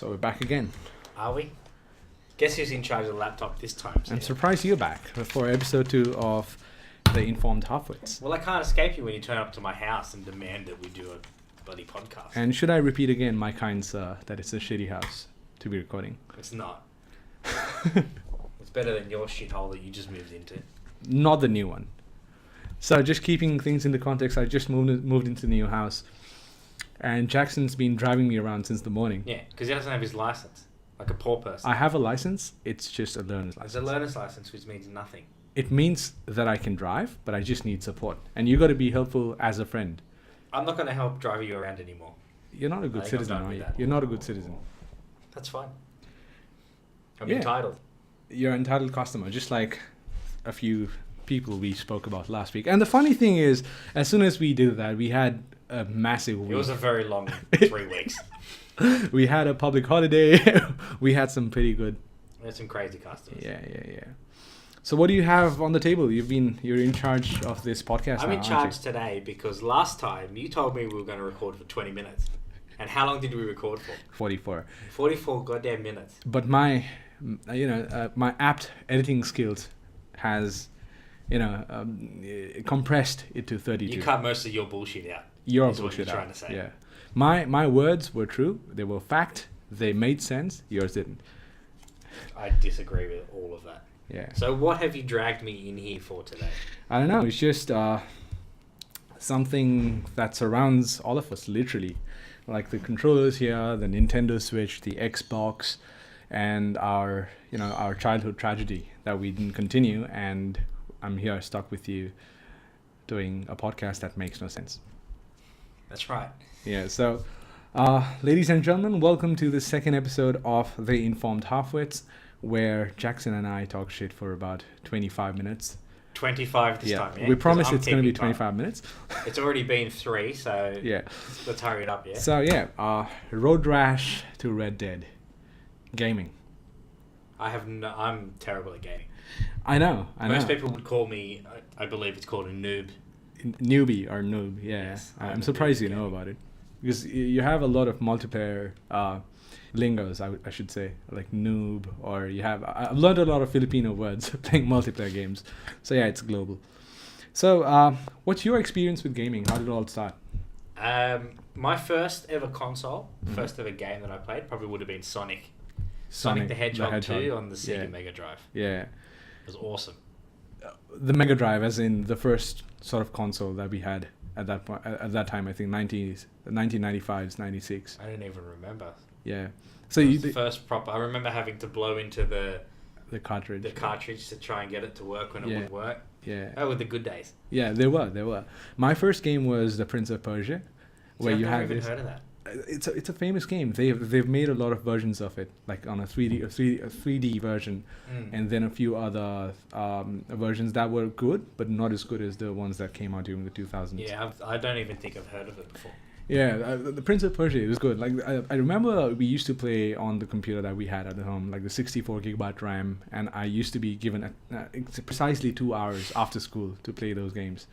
So we're back again. Are we? Guess who's in charge of the laptop this time? I'm surprised you're back for episode 2 of The Informed Halfwits. Well, I can't escape you when you turn up to my house and demand that we do a bloody podcast. And should I repeat again, my kind sir, that it's a shitty house to be recording? It's not. It's better than your shithole that you just moved into. Not the new one. So just keeping things into context, I just moved into the new house. And Jackson's been driving me around since the morning. Yeah, because he doesn't have his license. Like a poor person. I have a license. It's just a learner's license. It's a learner's license, which means nothing. It means that I can drive, but I just need support. And you got to be helpful as a friend. I'm not going to help drive you around anymore. You're not a good citizen, are you? You're not a good citizen. That's fine. I'm entitled. You're an entitled customer, just like a few people we spoke about last week. And the funny thing is, as soon as we did that, we had a massive week. It was a very long 3 weeks. We had a public holiday. We had some pretty good. We had some crazy customers. Yeah. So what do you have on the table? You're in charge of this podcast. I'm now, in charge today because last time you told me we were going to record for 20 minutes. And how long did we record for? 44. 44 goddamn minutes. But my apt editing skills has, compressed it to 32. You cut most of your bullshit out. Your bullshit out. Trying to say. Yeah. My words were true. They were fact. They made sense. Yours didn't. I disagree with all of that. Yeah. So what have you dragged me in here for today? I don't know. It's just something that surrounds all of us, literally. Like the controllers here, the Nintendo Switch, the Xbox, and our childhood tragedy that we didn't continue. And I'm here stuck with you doing a podcast that makes no sense. That's right. Yeah, so ladies and gentlemen, welcome to the second episode of The Informed Halfwits, where Jackson and I talk shit for about 25 minutes. 25 this time, yeah? We promise it's going to be 25 minutes. It's already been 3, so yeah, let's hurry it up, yeah? So yeah, Road Rash to Red Dead. Gaming. I'm terrible at gaming. I know. Most people would call me, I believe it's called a noob. Newbie or noob, yeah. Yes, I'm surprised you know about it. Because you have a lot of multiplayer lingos, I should say, like noob, or I've learned a lot of Filipino words playing multiplayer games. So yeah, it's global. So what's your experience with gaming? How did it all start? My first ever console, first ever game that I played probably would have been Sonic the Hedgehog 2 on the Sega Mega Drive. Yeah. It was awesome. The Mega Drive, as in the first sort of console that we had at that point, at that time, I think 1995, 96. I don't even remember. Yeah. So the first proper. I remember having to blow into the cartridge. The cartridge to try and get it to work when it would work. Yeah. Oh, were the good days. Yeah, they were. My first game was The Prince of Persia, where you have this. I've never even heard of that. It's a famous game. They've made a lot of versions of it, like on a 3D version, and then a few other versions that were good, but not as good as the ones that came out during the 2000s. Yeah, I don't even think I've heard of it before. Yeah, the Prince of Persia, it was good. Like I remember we used to play on the computer that we had at home, like the 64 gigabyte RAM, and I used to be given precisely 2 hours after school to play those games.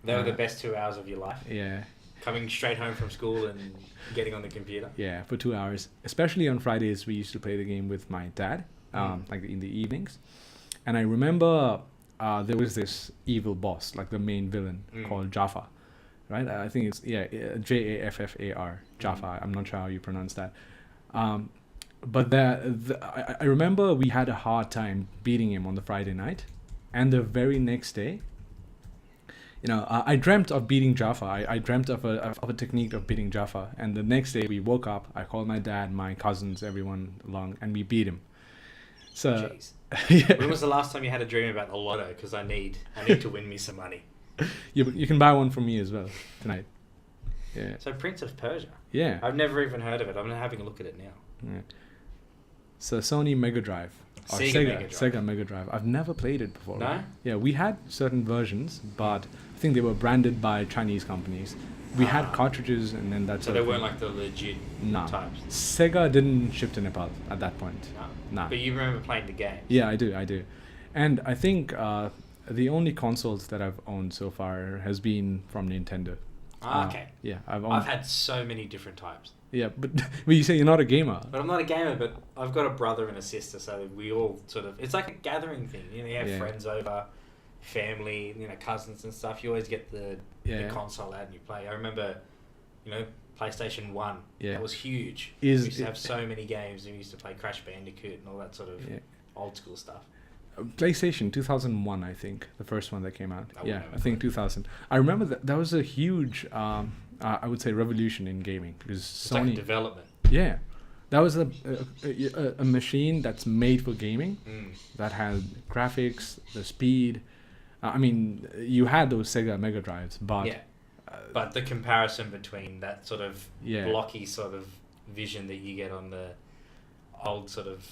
They were the best 2 hours of your life. Yeah. Coming straight home from school and getting on the computer. Yeah, for 2 hours. Especially on Fridays, we used to play the game with my dad, like in the evenings. And I remember there was this evil boss, like the main villain, called Jaffa, right? I think it's Jaffar, Jaffa. I'm not sure how you pronounce that. But I remember we had a hard time beating him on the Friday night, and the very next day. I dreamt of beating Jaffa. I dreamt of a technique of beating Jaffa. And the next day we woke up, I called my dad, my cousins, everyone along, and we beat him. So, yeah. When was the last time you had a dream about the lotto? Because I need to win me some money. You can buy one from me as well tonight. Yeah. So Prince of Persia. Yeah. I've never even heard of it. I'm having a look at it now. Yeah. So Sony Mega Drive. Or Sega Mega Drive. I've never played it before. No? Yeah, we had certain versions, but I think they were branded by Chinese companies. We had cartridges, and then that's. So they weren't like the legit types. Sega didn't ship to Nepal at that point. No. But you remember playing the game. Yeah, I do. And I think the only consoles that I've owned so far has been from Nintendo. Okay. Yeah, I've had so many different types. Yeah, but you say you're not a gamer. But I'm not a gamer, but I've got a brother and a sister, so we all sort of... It's like a gathering thing. You know, you have friends over, family, you know, cousins and stuff. You always get the console out and you play. I remember, you know, PlayStation 1. Yeah. That was huge. We used to have so many games, and we used to play Crash Bandicoot and all that sort of old school stuff. PlayStation 2001, I think, the first one that came out. I think 2000. I remember that was a huge... I would say revolution in gaming, because it's Sony like development. Yeah, that was a machine that's made for gaming, that had graphics, the speed. I mean, you had those Sega Mega Drives, but but the comparison between that sort of blocky sort of vision that you get on the old sort of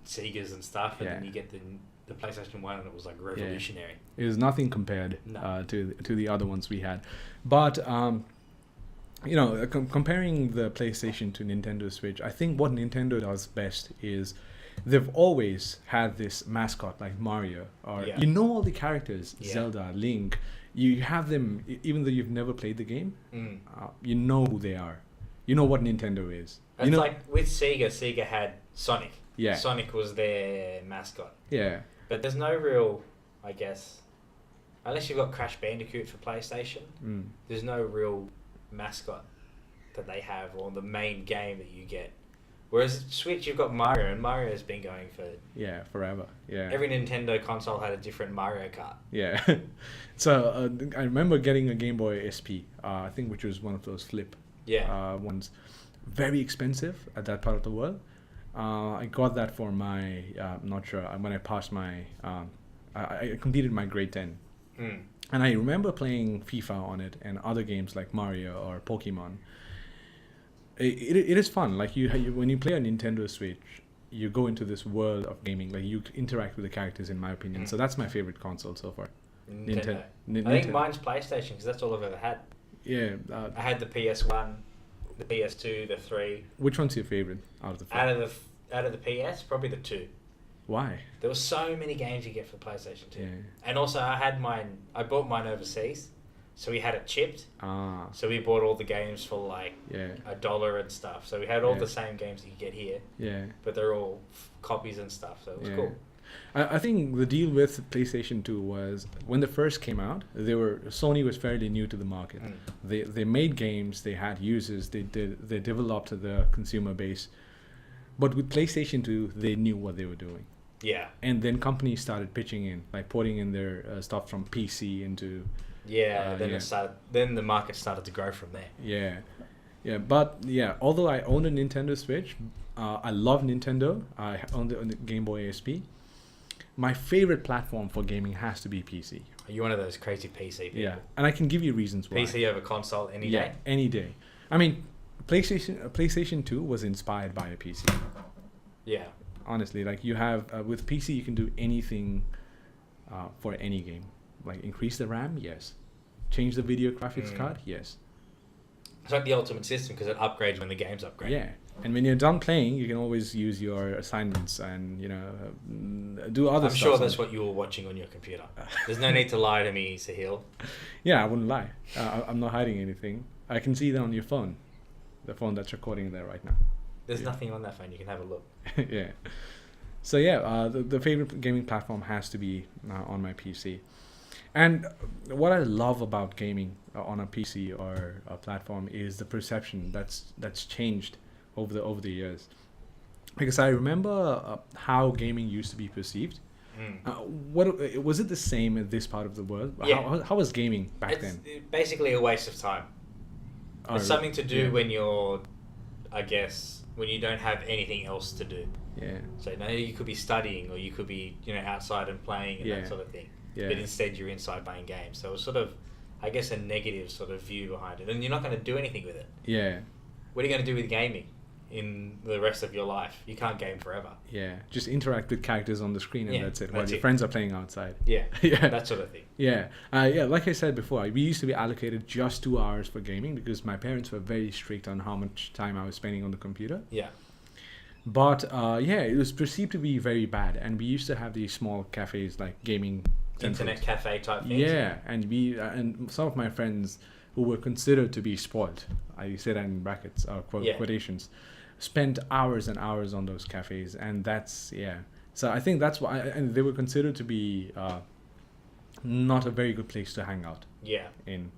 Segas and stuff, and then you get the PlayStation 1, and it was like revolutionary. It was nothing compared to the other ones we had, but. You know, comparing the PlayStation to Nintendo Switch, I think what Nintendo does best is they've always had this mascot like Mario, or you know all the characters, Zelda, Link. You have them, even though you've never played the game. You know who they are. You know what Nintendo is. It's like with Sega had Sonic. Yeah. Sonic was their mascot. Yeah. But there's no real, I guess, unless you've got Crash Bandicoot for PlayStation, there's no real mascot that they have, or the main game that you get. Whereas Switch, you've got Mario, and Mario has been going for forever. Yeah, every Nintendo console had a different Mario Kart. Yeah. So I remember getting a Game Boy SP, I think, which was one of those flip ones, very expensive at that part of the world. I got that for my not sure when I passed my I completed my grade 10. And I remember playing FIFA on it and other games like Mario or Pokemon. It is fun. Like when you play a Nintendo Switch, you go into this world of gaming. Like you interact with the characters, in my opinion. So that's my favorite console so far. Nintendo. I think mine's PlayStation, because that's all I've ever had. Yeah. I had the PS1, the PS2, the 3. Which one's your favorite out of the 4? Out of the PS, probably the 2. Why? There were so many games you get for PlayStation 2. Yeah. And also I bought mine overseas, so we had it chipped. So we bought all the games for like $1 and stuff. So we had all the same games that you get here. Yeah. But they're all copies and stuff, so it was cool. I think the deal with PlayStation 2 was when they first came out, Sony was fairly new to the market. They made games, they had users, they developed the consumer base. But with PlayStation 2, they knew what they were doing. Yeah. And then companies started pitching in, like putting in their stuff from PC into... Then the market started to grow from there. Yeah. Yeah, but although I own a Nintendo Switch, I love Nintendo. I own the Game Boy SP. My favorite platform for gaming has to be PC. Are you one of those crazy PC people? Yeah, and I can give you reasons why. PC over console any day? Any day. I mean, PlayStation 2 was inspired by a PC. Yeah. Honestly, like you have with PC, you can do anything for any game. Like increase the RAM, yes. Change the video graphics card, yes. It's like the ultimate system because it upgrades when the games upgrade. Yeah, and when you're done playing, you can always use your assignments and do other stuff. I'm sure that's what you were watching on your computer. There's no need to lie to me, Sahil. Yeah, I wouldn't lie. I'm not hiding anything. I can see that on your phone, the phone that's recording there right now. There's nothing on that phone. You can have a look. Yeah. So the favorite gaming platform has to be on my PC. And what I love about gaming on a PC or a platform is the perception that's changed over the years. Because I remember how gaming used to be perceived. What was it the same in this part of the world? Yeah. How was gaming back then? It's basically a waste of time. It's something to do when you're, I guess, when you don't have anything else to do. Yeah. So you could be studying, or you could be outside and playing and that sort of thing. Yeah. But instead you're inside playing games. So it's sort of, I guess, a negative sort of view behind it. And you're not going to do anything with it. Yeah. What are you going to do with gaming in the rest of your life? You can't game forever. Yeah. Just interact with characters on the screen and that's it. While your friends are playing outside. Yeah. Yeah. That sort of thing. Yeah. Like I said before, we used to be allocated just 2 hours for gaming because my parents were very strict on how much time I was spending on the computer. Yeah. But it was perceived to be very bad. And we used to have these small cafes like gaming... Internet cafe type things. Yeah, and some of my friends who were considered to be spoiled, I say that in brackets, quotations, spent hours and hours on those cafes, and that's So I think that's why, and they were considered to be not a very good place to hang out. Yeah. I mean,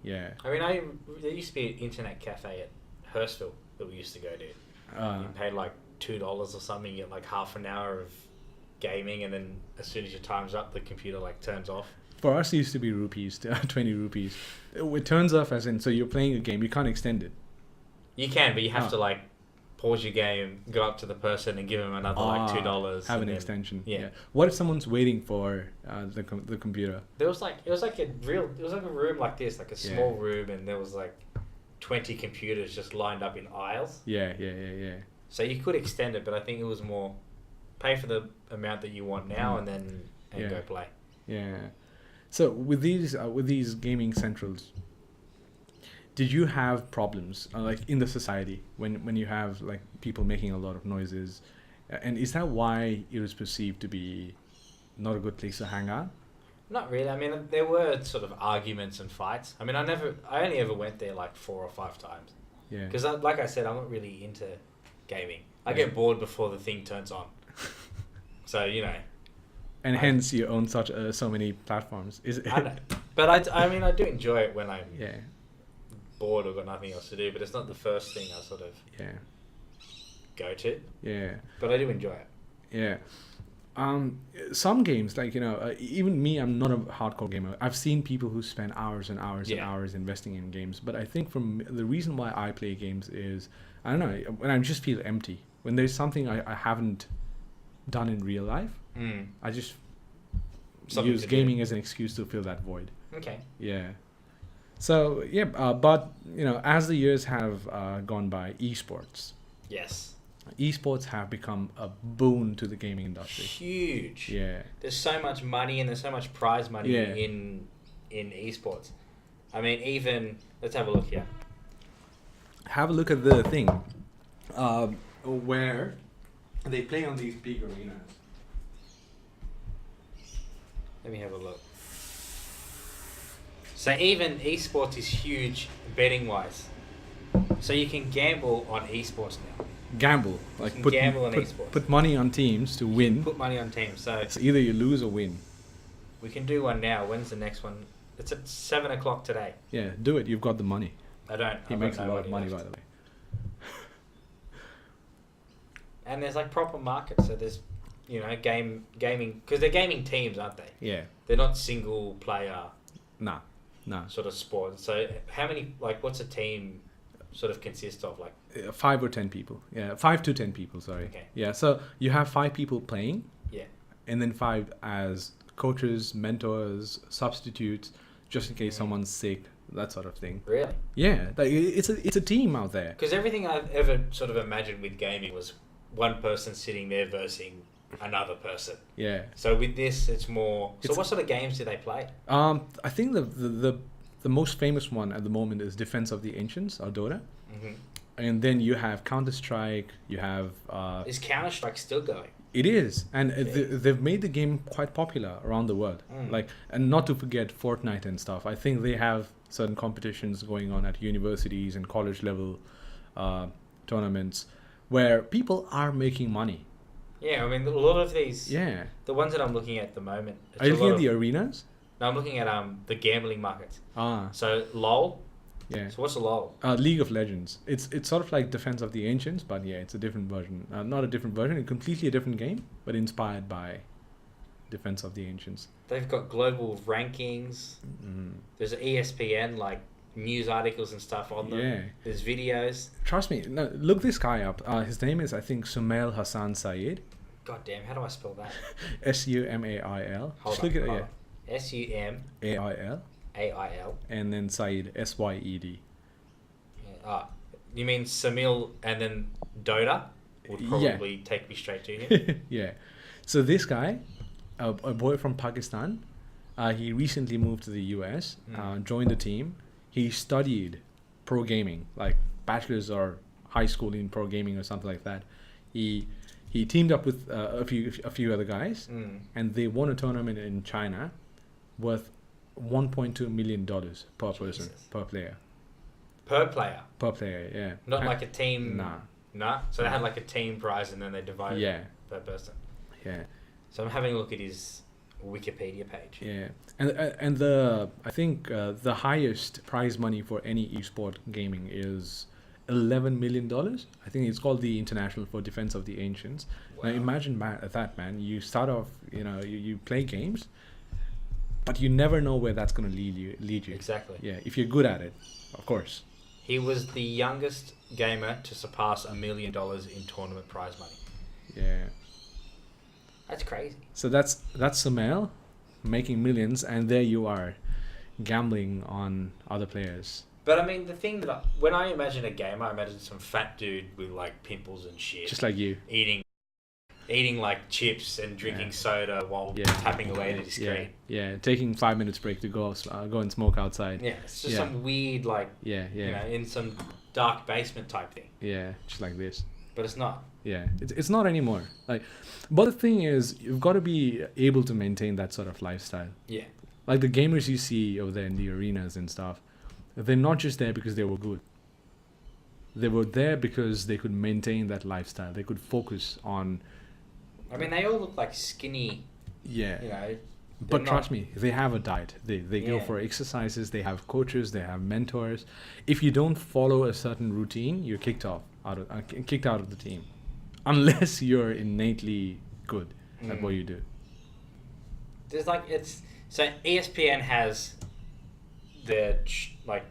there used to be an internet cafe at Hurstville that we used to go to. You paid like $2 or something, you get like half an hour of gaming, and then as soon as your time's up, the computer like turns off. For us, it used to be rupees, 20 rupees. It turns off as in, so you're playing a game, you can't extend it. You can, but you have to like pause your game, go up to the person and give them another like $2. Have an extension. Yeah. What if someone's waiting for the computer? It was like a room like this, like a small room, and there was like 20 computers just lined up in aisles. Yeah. So you could extend it, but I think it was more pay for the amount that you want now and go play. Yeah. So with these gaming centrals, did you have problems like in the society when you have like people making a lot of noises, and is that why it was perceived to be not a good place to hang out? Not really. I mean, there were sort of arguments and fights. I mean, I only ever went there like 4 or 5 times. Yeah. Because like I said, I'm not really into gaming. I get bored before the thing turns on. So And hence you own so many platforms. Is it? I know. But I mean, I do enjoy it when I'm bored or got nothing else to do, but it's not the first thing I sort of go to. Yeah. But I do enjoy it. Yeah. Some games, like, even me, I'm not a hardcore gamer. I've seen people who spend hours and hours and hours investing in games. But I think the reason why I play games is, I don't know, when I just feel empty. When there's something I haven't done in real life, I just use gaming as an excuse to fill that void. Okay. Yeah. So, but, as the years have gone by, esports. Yes. Esports have become a boon to the gaming industry. Huge. Yeah. There's so much money and there's so much prize money in esports. I mean, even, let's have a look here. Have a look at the thing where they play on these big arenas. Let me have a look. So even esports is huge betting wise. So you can gamble on esports now. Gamble, like gamble on esports. Put money on teams to win. Put money on teams. So either you lose or win. We can do one now. When's the next one? It's at 7:00 today. Yeah, do it. You've got the money. I don't. He makes a lot of money, by the way. And there's like proper markets. So there's, gaming, because they're gaming teams, aren't they? Yeah. They're not single player. Nah. Sort of sport. So how many? Like, what's a team sort of consist of? Like 5 or 10 people. Yeah, 5 to 10 people. Sorry. Okay. Yeah. So you have 5 people playing. Yeah. And then 5 as coaches, mentors, substitutes, just in case someone's sick, that sort of thing. Really? Yeah. Like it's a team out there. Because everything I've ever sort of imagined with gaming was one person sitting there versus another person. Yeah. So with this, it's more. So what sort of games do they play? I think the most famous one at the moment is Defense of the Ancients, or Dota. Mm-hmm. And then you have Counter-Strike. You have. Is Counter-Strike still going? It is, and they've made the game quite popular around the world. Like, and not to forget Fortnite and stuff. I think they have certain competitions going on at universities and college level tournaments where people are making money. Yeah, I mean, a lot of these. Yeah. The ones that I'm looking at the moment. Are you looking at the arenas? No, I'm looking at the gambling markets. Ah. So LOL. Yeah. So what's a LOL? League of Legends. It's sort of like Defense of the Ancients, but yeah, it's a different version. Not a different version, a completely different game, but inspired by Defense of the Ancients. They've got global rankings. Mm-hmm. There's ESPN, like news articles and stuff on them. Yeah. There's videos. Trust me. No, look this guy up. His name is, I think, Sumail Hassan Saeed. God damn, how do I spell that? Sumail. Hold on. Yeah. Sumail. AIL. And then Saeed, Syed. Yeah. You mean Samil and then Dota would probably take me straight to him. Yeah. So this guy, a boy from Pakistan, he recently moved to the US, joined the team. He studied pro gaming, like bachelor's or high school in pro gaming or something like that. He teamed up with a few other guys, and they won a tournament in China worth $1.2 million per person, per player. Per player. Per player, yeah. Not like a team. Nah. Nah. So they had like a team prize and then they divided it per person. Yeah. So I'm having a look at his Wikipedia page. Yeah, and I think the highest prize money for any esport gaming is $11 million. I think it's called the International for Defense of the Ancients. Wow. Now imagine that, man. You start off, you play games, but you never know where that's going to lead you. Exactly. Yeah, if you're good at it, of course. He was the youngest gamer to surpass $1 million in tournament prize money. Yeah. That's crazy. So that's Sumail making millions, and there you are, gambling on other players. But I mean, the thing that when I imagine a game, I imagine some fat dude with like pimples and shit, Just like you. Eating like chips and drinking soda while tapping away at his screen. Yeah, taking 5 minutes break to go and smoke outside. Yeah, it's just some weird in some dark basement type thing. Yeah, just like this. But it's not. Yeah, it's not anymore. But the thing is, you've got to be able to maintain that sort of lifestyle. Yeah. Like the gamers you see over there in the arenas and stuff, they're not just there because they were good. They were there because they could maintain that lifestyle. They could focus on. I mean, they all look like skinny. Yeah. But trust me, they have a diet. They go for exercises. They have coaches. They have mentors. If you don't follow a certain routine, you're kicked out of the team, unless you're innately good at what you do. There's so ESPN has the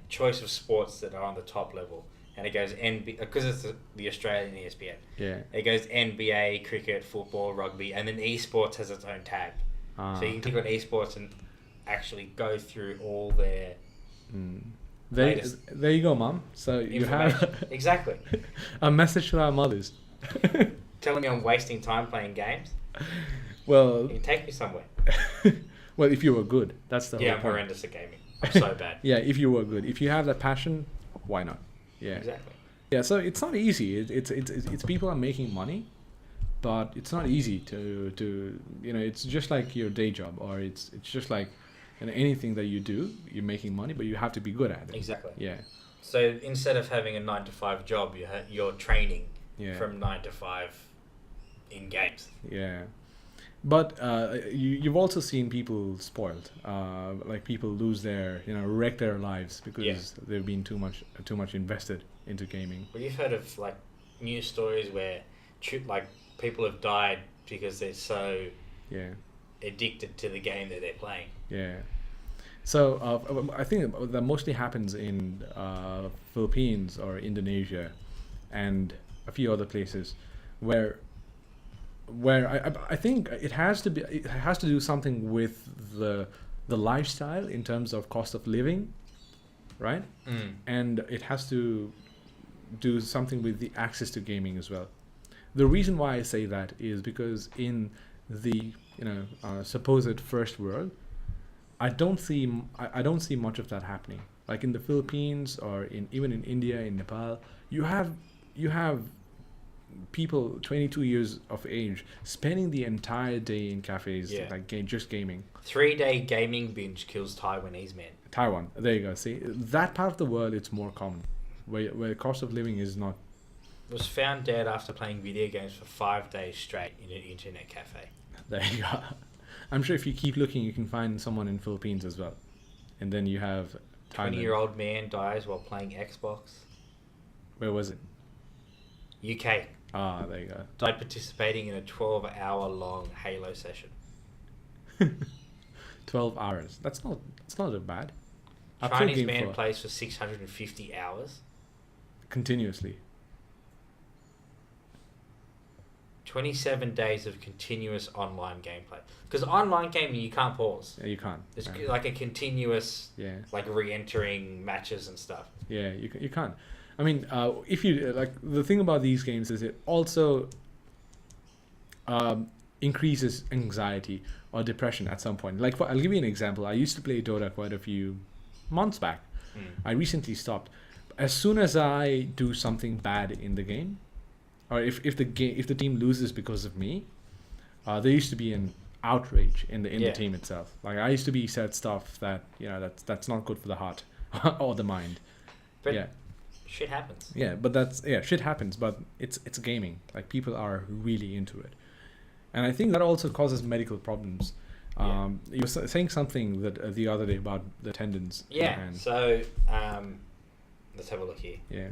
choice of sports that are on the top level, and it goes because it's the Australian ESPN. Yeah. It goes NBA, cricket, football, rugby, and then esports has its own tag. So you can click on esports and actually go through all their. There you go, Mum. So you have exactly a message to our mothers. Telling me I'm wasting time playing games. Well, you can take me somewhere. Well, if you were good, that's the whole point. I'm horrendous at gaming. I'm so bad. Yeah, if you were good, if you have that passion, why not? Yeah, exactly. Yeah, so it's not easy. It's people are making money, but it's not easy to It's just like your day job, or it's just like anything that you do. You're making money, but you have to be good at it. Exactly. Yeah. So instead of having a 9-to-5 job, you're training from 9 to 5 in games. Yeah. But you've also seen people spoiled, like people lose wreck their lives because they've been too much invested into gaming. Well, you've heard of news stories where people have died because they're so addicted to the game that they're playing. Yeah. So I think that mostly happens in Philippines or Indonesia, and a few other places where I think it has to do something with the lifestyle in terms of cost of living, right? And it has to do something with the access to gaming as well. The reason why I say that is because in the supposed first world, I don't see much of that happening. Like in the Philippines or even in India, in Nepal, you have people 22 years of age spending the entire day in cafes just gaming. 3-day gaming binge kills Taiwanese men. Taiwan, there you go. See, that part of the world, it's more common, where cost of living is not. Was found dead after playing video games for 5 days straight in an internet cafe. There you go. I'm sure if you keep looking, you can find someone in Philippines as well. And then you have 20-year-old man dies while playing Xbox. Where was it? UK. Ah, there you go. Died participating in a 12-hour-long Halo session. 12 hours. That's not that bad. Chinese man plays for 650 hours. Continuously. 27 days of continuous online gameplay. Because online gaming, you can't pause. Yeah, you can't. It's like a continuous, re-entering matches and stuff. Yeah, you can't. I mean, if you the thing about these games is it also increases anxiety or depression at some point. I'll give you an example. I used to play Dota quite a few months back. I recently stopped. As soon as I do something bad in the game, or if the team loses because of me, there used to be an outrage in the team itself. Like I used to be said stuff that that's not good for the heart or the mind. But Shit happens. Yeah, but shit happens, but it's gaming. Like, people are really into it. And I think that also causes medical problems. You were saying something that the other day about the tendons. Yeah. So let's have a look here. Yeah.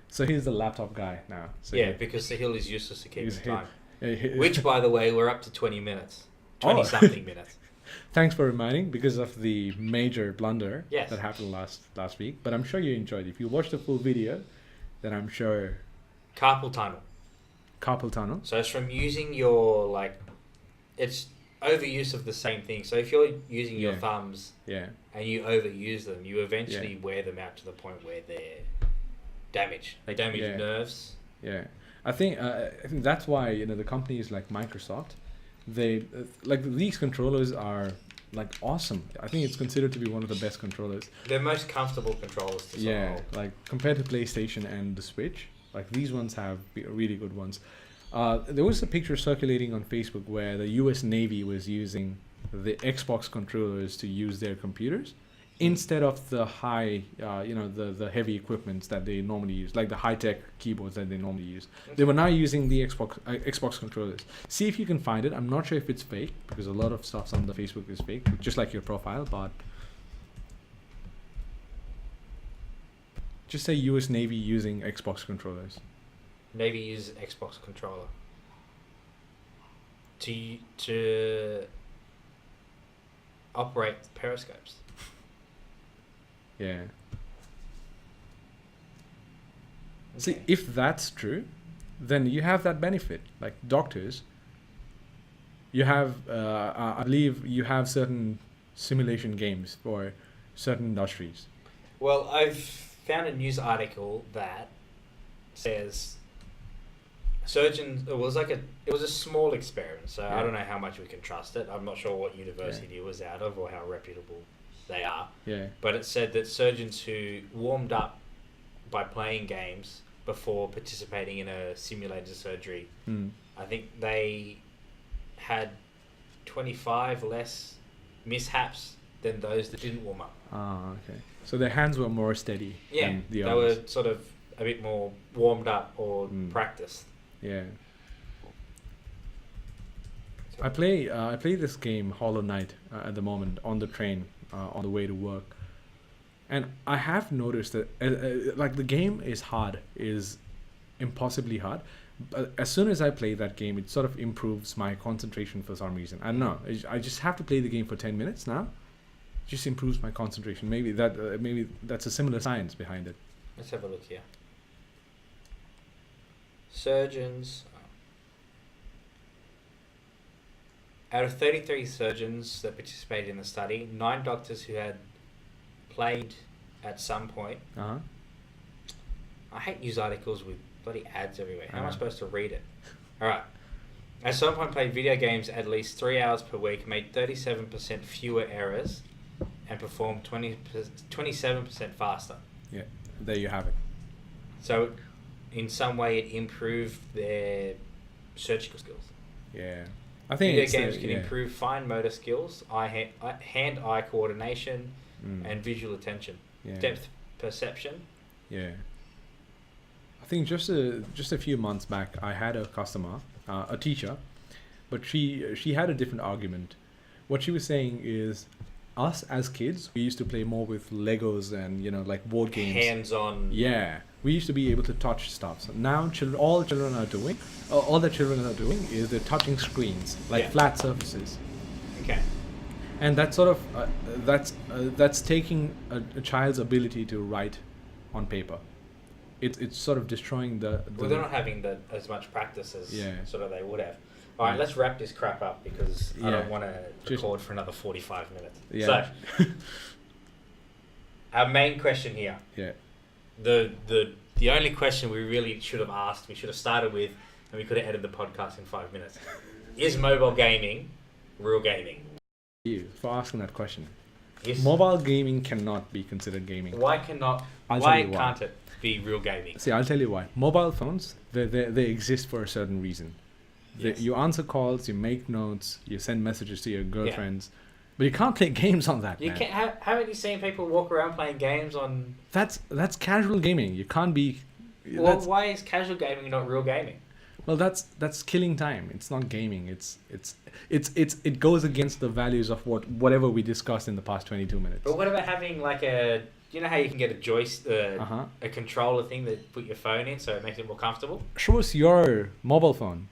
So he's the laptop guy now. So because Sahil is useless to keep time. Yeah, Which, by the way, we're up to 20 minutes. 20-something minutes. Thanks for reminding, because of the major blunder that happened last week. But I'm sure you enjoyed it. If you watched the full video, then I'm sure... Carpal tunnel. Carpal tunnel? So it's from using your, it's overuse of the same thing. So if you're using your thumbs and you overuse them, you eventually wear them out to the point where they're damaged. They damage nerves. Yeah. I think that's why, the companies like Microsoft, they these controllers are awesome. I think it's considered to be one of the best controllers. They're most comfortable controllers to solve. Compared to PlayStation and the Switch, these ones have really good ones. There was a picture circulating on Facebook where the US Navy was using the Xbox controllers to use their computers instead of the high, the heavy equipments that they normally use, like the high-tech keyboards that they normally use. They were now using the Xbox controllers. See if you can find it. I'm not sure if it's fake, because a lot of stuff on the Facebook is fake, just like your profile, but just say US Navy using Xbox controllers. Navy uses Xbox controller to operate periscopes. Yeah. Okay. See, if that's true, then you have that benefit. Like doctors, you have, I believe you have certain simulation games for certain industries. Well, I've found a news article that says surgeons. It was a small experiment, so I don't know how much we can trust it. I'm not sure what university it was out of or how reputable they are. Yeah. But it said that surgeons who warmed up by playing games before participating in a simulated surgery, I think they had 25 less mishaps than those that didn't warm up. Ah, okay. So their hands were more steady. Yeah, than the they others. were sort of a bit more warmed up or practiced. Yeah. I play this game Hollow Knight at the moment on the train on the way to work, and I have noticed that the game is impossibly hard. But as soon as I play that game, it sort of improves my concentration for some reason. I don't know. I just have to play the game for 10 minutes now. It just improves my concentration. Maybe that's a similar science behind it. Let's have a look here. Surgeons. Out of 33 surgeons that participated in the study, 9 doctors who had played at some point. Uh-huh. I hate news articles with bloody ads everywhere. How am I supposed to read it? Alright. At some point played video games at least 3 hours per week, made 37% fewer errors, and performed 27% faster. Yeah, there you have it. So, in some way, it improved their surgical skills. Yeah. I think video games can improve fine motor skills, hand-eye coordination, and visual attention, depth perception. Yeah. I think just a few months back, I had a customer, a teacher, but she had a different argument. What she was saying is, us as kids, we used to play more with Legos and board games. Hands-on. Yeah, we used to be able to touch stuff. So now all the children are doing is they're touching screens, flat surfaces. Okay. And that's sort of that's taking a child's ability to write on paper. It's sort of destroying the well, they're not having as much practice as sort of they would have. All right, let's wrap this crap up because I don't want to record for another 45 minutes. Yeah. So, our main question here. Yeah. The only question we really should have asked, we should have started with, and we could have edited the podcast in 5 minutes. Is mobile gaming real gaming? You for asking that question. Yes. Mobile gaming cannot be considered gaming. Why can't it be real gaming? See, I'll tell you why. Mobile phones, they exist for a certain reason. Yes. You answer calls, you make notes, you send messages to your girlfriends. But you can't play games on that, You man. can't. Haven't you seen people walk around playing games on? That's casual gaming. You can't be. Well, why is casual gaming not real gaming? Well, that's killing time. It's not gaming. It goes against the values of whatever we discussed in the past 22 minutes. But what about having like a? You know how you can get a controller thing that put your phone in, so it makes it more comfortable. Show us your mobile phone,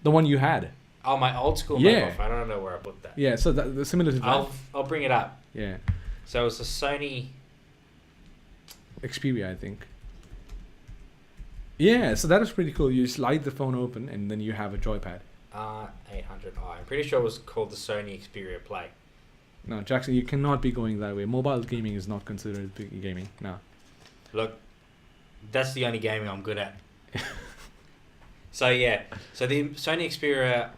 the one you had. Oh, my old school mobile phone. I don't know where I put that. Yeah, so that's similar to that. I'll bring it up. Yeah. So it's a Sony Xperia, I think. Yeah, so that was pretty cool. You slide the phone open and then you have a joypad. 800i. I'm pretty sure it was called the Sony Xperia Play. No, Jackson, you cannot be going that way. Mobile gaming is not considered gaming. No. Look, that's the only gaming I'm good at. So the Sony Xperia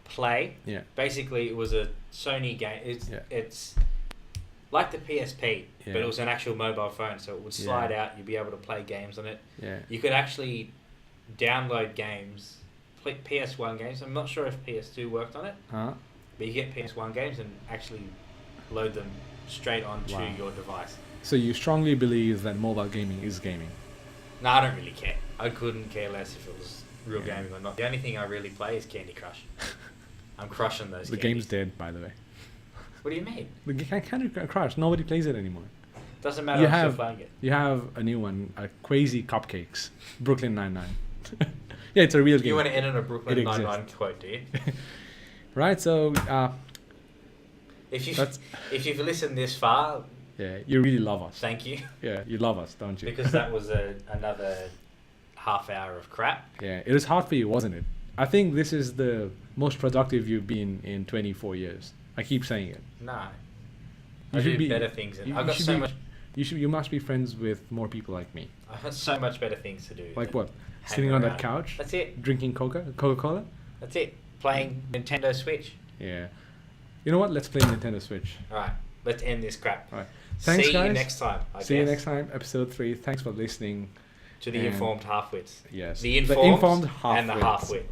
Play. Yeah. Basically, it was a Sony game. It's like the PSP, but it was an actual mobile phone, so it would slide out. You'd be able to play games on it. Yeah. You could actually download games, play PS1 games. I'm not sure if PS2 worked on it. But you get PS1 games and actually load them straight onto your device. So you strongly believe that mobile gaming is gaming? No, I don't really care. I couldn't care less if it was real gaming or not. The only thing I really play is Candy Crush. I'm crushing those The game's dead, by the way. What do you mean? The Candy Crush, nobody plays it anymore. Doesn't matter, I'm still playing it. You have a new one, Crazy Cupcakes, Brooklyn Nine-Nine. Yeah, it's a real game. You want to end on a Brooklyn Nine-Nine quote, do you? Right, so if you've listened this far, you really love us. Thank you. Yeah, you love us, don't you? Because that was another half hour of crap. Yeah, it was hard for you, wasn't it? I think this is the most productive you've been in 24 years. I keep saying it. No, I do better things. I've got so much. You must be friends with more people like me. I've got so much better things to do. Like what? Sitting on that couch. That's it. Drinking Coca-Cola. That's it. Playing Nintendo Switch. Yeah. You know what? Let's play Nintendo Switch. All right. Let's end this crap. All right. Thanks, guys. See you next time. See you next time. Episode 3. Thanks for listening to the Informed Halfwits. Yes. The Informed Halfwits. And the Halfwit.